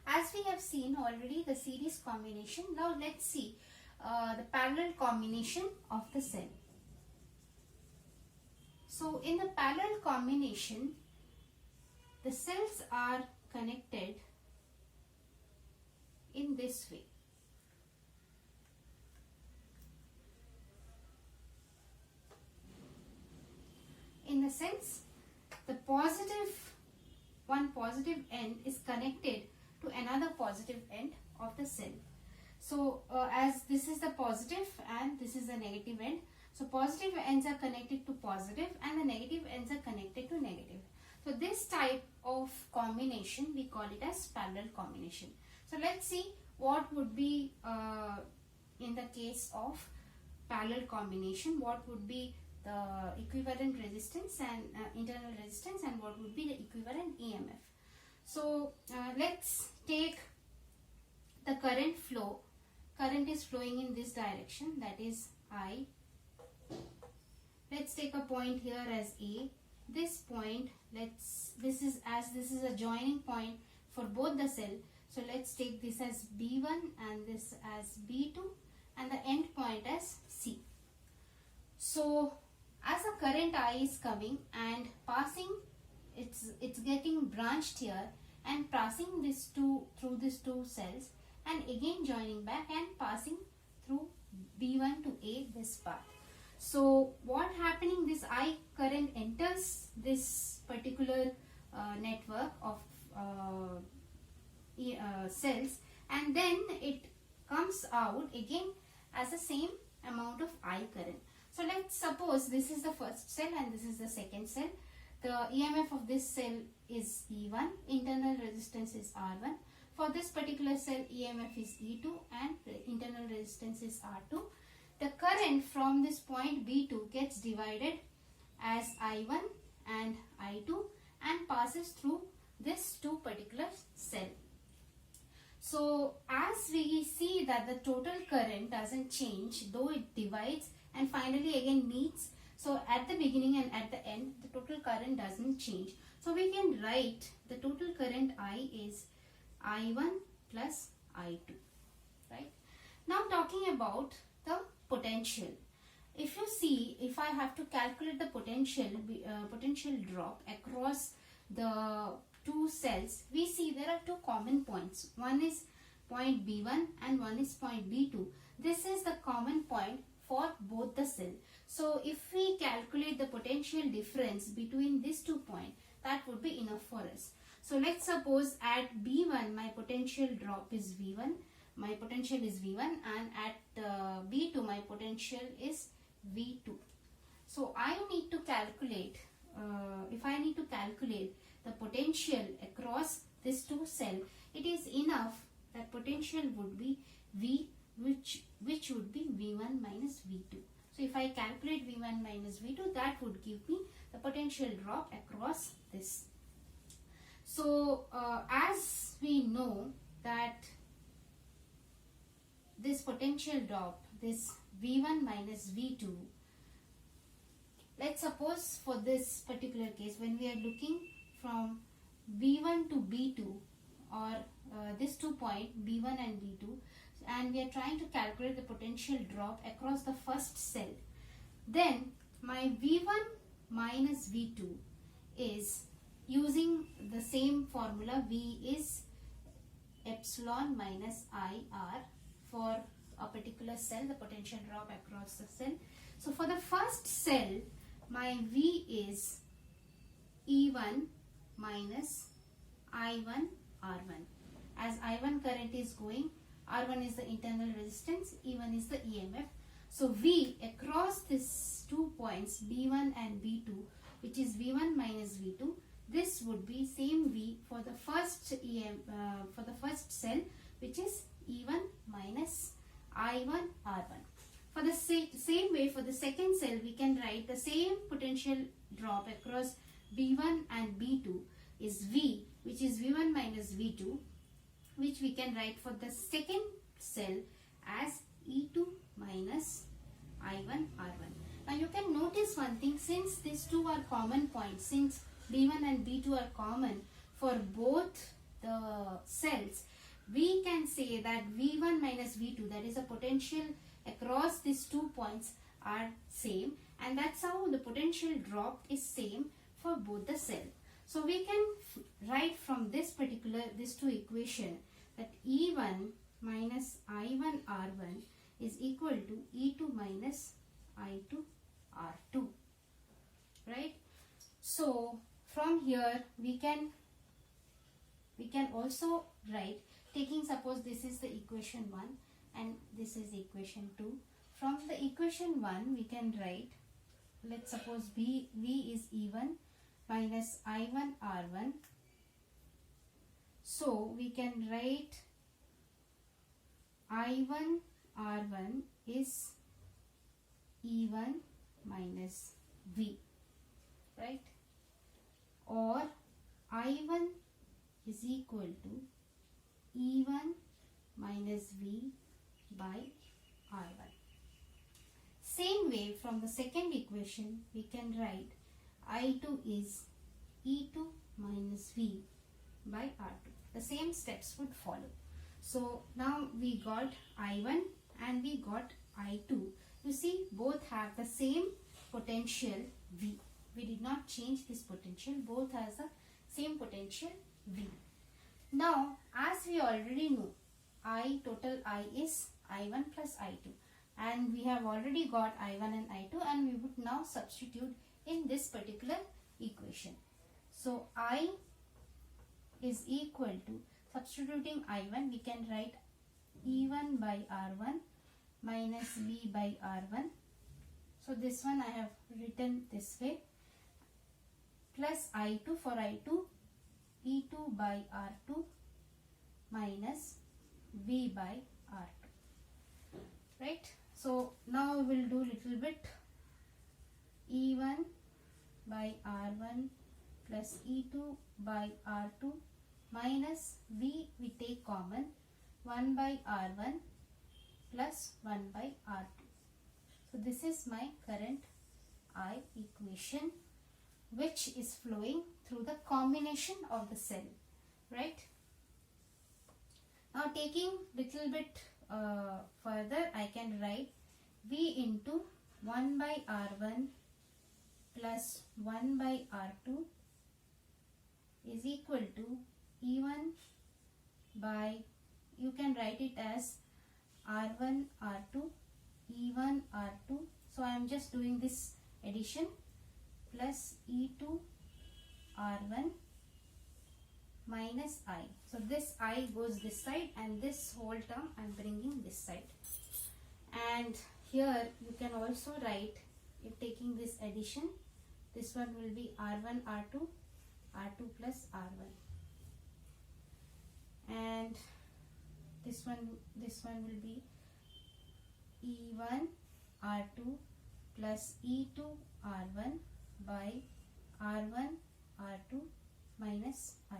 As we have seen already the series combination, now let's see the parallel combination of the cell. So in the parallel combination, the cells are connected in this way. In the sense, the one positive end is connected to another positive end of the cell. So as this is the positive and this is the negative end, so positive ends are connected to positive and the negative ends are connected to negative. So this type of combination we call it as parallel combination. So let's see what would be in the case of parallel combination, what would be the equivalent resistance and internal resistance, and what would be the equivalent EMF. So let's take the current flow. Current is flowing in this direction, that is I. Let's take a point here as A. This point, this is a joining point for both the cell. So let's take this as B1 and this as B2 and the end point as C. So as a current I is coming and passing, it's getting branched here and passing through these two cells and again joining back and passing through B1 to A, this path. So what happening, this I current enters this particular network of cells, and then it comes out again as the same amount of I current. So let's suppose this is the first cell and this is the second cell. The EMF of this cell is E1, internal resistance is R1. For this particular cell, EMF is E2 and the internal resistance is R2. The current from this point B2 gets divided as I1 and I2 and passes through this two particular cell. So as we see that the total current doesn't change, though it divides and finally again meets. So at the beginning and at the end, the total current doesn't change. So we can write the total current I is I1 plus I2, right? Now talking about the potential. If you see, if I have to calculate the potential drop across the two cells, we see there are two common points. One is point B1 and one is point B2. This is the common point for both the cells. So if we calculate the potential difference between these 2 points, that would be enough for us. So let's suppose at B1 my potential drop is V1, my potential is V1, and at B2 my potential is V2. So I need to calculate, if I need to calculate the potential across these two cells, it is enough that potential would be V, which would be V1 minus V2. So if I calculate V1 minus V2, that would give me the potential drop across this. So as we know that this potential drop, this V1 minus V2, let's suppose for this particular case, when we are looking from B1 to B2, or this 2 points B1 and B2, and we are trying to calculate the potential drop across the first cell, then my V1 minus V2 is using the same formula. V is epsilon minus IR for a particular cell, the potential drop across the cell. So for the first cell, my V is E1 minus I1 R1. As I1 current is going, R1 is the internal resistance, E1 is the EMF. So V across these 2 points B1 and B2, which is V1 minus V2, this would be same V for the first cell, which is E1 minus I1 R1. For the same way, for the second cell, we can write the same potential drop across B1 and B2 is V, which is V1 minus V2, which we can write for the second cell as E2 minus I1 R1. Now you can notice one thing, since these two are common points, since B1 and B2 are common for both the cells, we can say that V1 minus V2, that is the potential across these 2 points, are same, and that's how the potential drop is same for both the cell. So we can write from these two equation that E1 minus I1 R1 is equal to E2 minus I2 R2, right? So from here we can also write, taking suppose this is the equation 1 and this is equation 2. From the equation 1 we can write, let's suppose V is E1 minus I1 R1. So we can write I1 R1 is E1 minus V, right? Or I1 is equal to E1 minus V by R1. Same way, from the second equation we can write I2 is E2 minus V by R2. The same steps would follow. So now we got I1 and we got I2. You see, both have the same potential V. We did not change this potential. Both has the same potential V. Now, as we already know, total I is I1 plus I2. And we have already got I1 and I2, and we would now substitute in this particular equation. So I is equal to, substituting I1, we can write E1 by R1 minus V by R1. So this one I have written this way, plus I2, for I2, E2 by R2 minus V by R2, right? So now we will do little bit. E1 by R1 plus E2 by R2 minus V, we take common, 1 by R1 plus 1 by R2. So this is my current I equation, which is flowing through the combination of the cell, right? Now taking little bit further, I can write V into 1 by R1 plus 1 by R2 is equal to E1 by, you can write it as R1 R2, E1 R2. So I am just doing this addition, plus E2 R1 minus I. So this I goes this side, and this whole term I am bringing this side. And here you can also write, if taking this addition, this one will be R1 R2, R2 plus R1, and this one will be E1 R2 plus E2 R1 by R1 R2 minus I,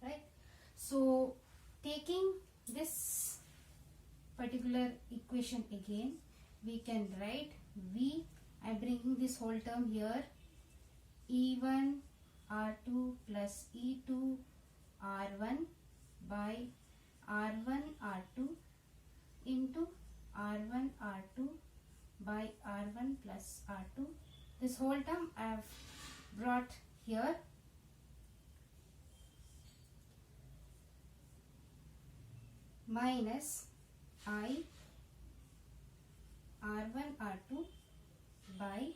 right? So taking this particular equation again, we can write V, I am bringing this whole term here, E1 R2 plus E2 R1 by R1 R2 into R1 R2 by R1 plus R2. This whole term I have brought here, minus I R1 R2 by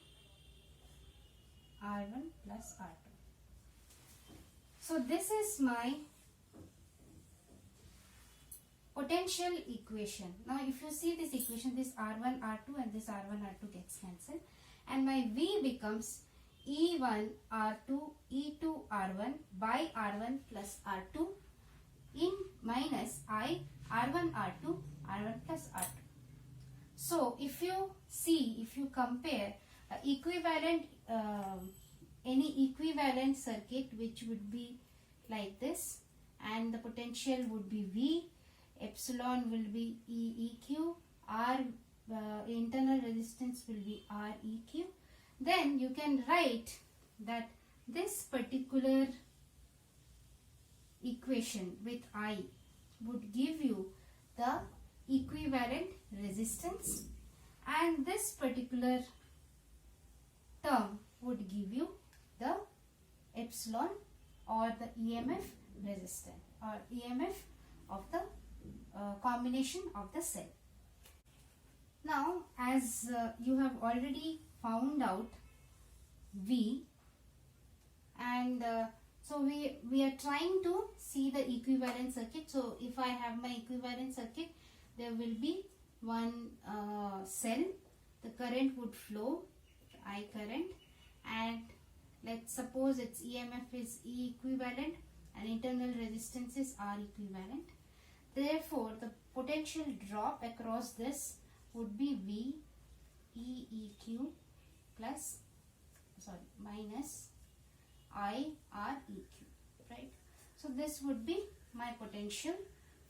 R1 plus R2. So this is my potential equation. Now if you see this equation, this R1 R2 and this R1 R2 gets cancelled, and my V becomes E1 R2 E2 R1 by R1 plus R2 in minus I R1 R2 R1 plus R2. So if you see, if you compare equivalent any equivalent circuit which would be like this, and the potential would be V, epsilon will be EEQ, R internal resistance will be REQ, then you can write that this particular equation with I would give you the equivalent resistance, and this particular term would give you the epsilon or the EMF resistance or EMF of the combination of the cell. Now, as you have already found out V, and so we are trying to see the equivalent circuit. So if I have my equivalent circuit, there will be one cell, the current would flow, I current, and let's suppose its EMF is E equivalent and internal resistance is R equivalent. Therefore, the potential drop across this would be V EEQ plus minus IREQ, right? So this would be my potential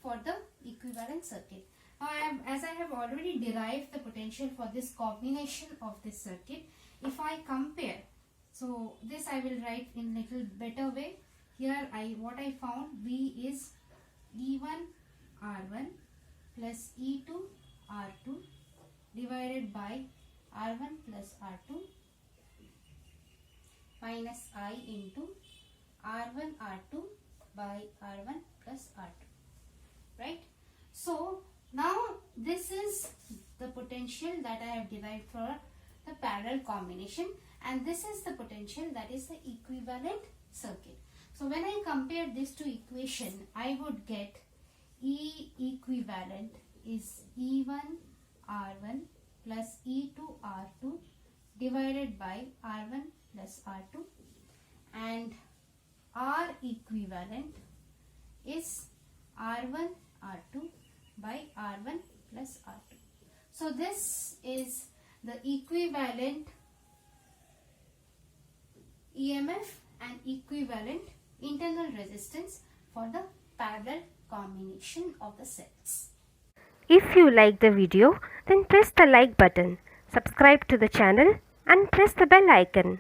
for the equivalent circuit. Now, as I have already derived the potential for this combination of this circuit, if I compare, so this I will write in little better way. Here what I found, V is E1 R1 plus E2 R2 divided by R1 plus R2 minus I into R1 R2 by R1 plus R2, right? So now this is the potential that I have derived for the parallel combination, and this is the potential that is the equivalent circuit. So when I compare these two equation, I would get E equivalent is E1 R1 plus E2 R2 divided by R1 plus R2, and R equivalent is R1 R2 by R1 plus R2. So this is the equivalent EMF and equivalent internal resistance for the parallel combination of the cells. If you like the video, then press the like button, subscribe to the channel and press the bell icon.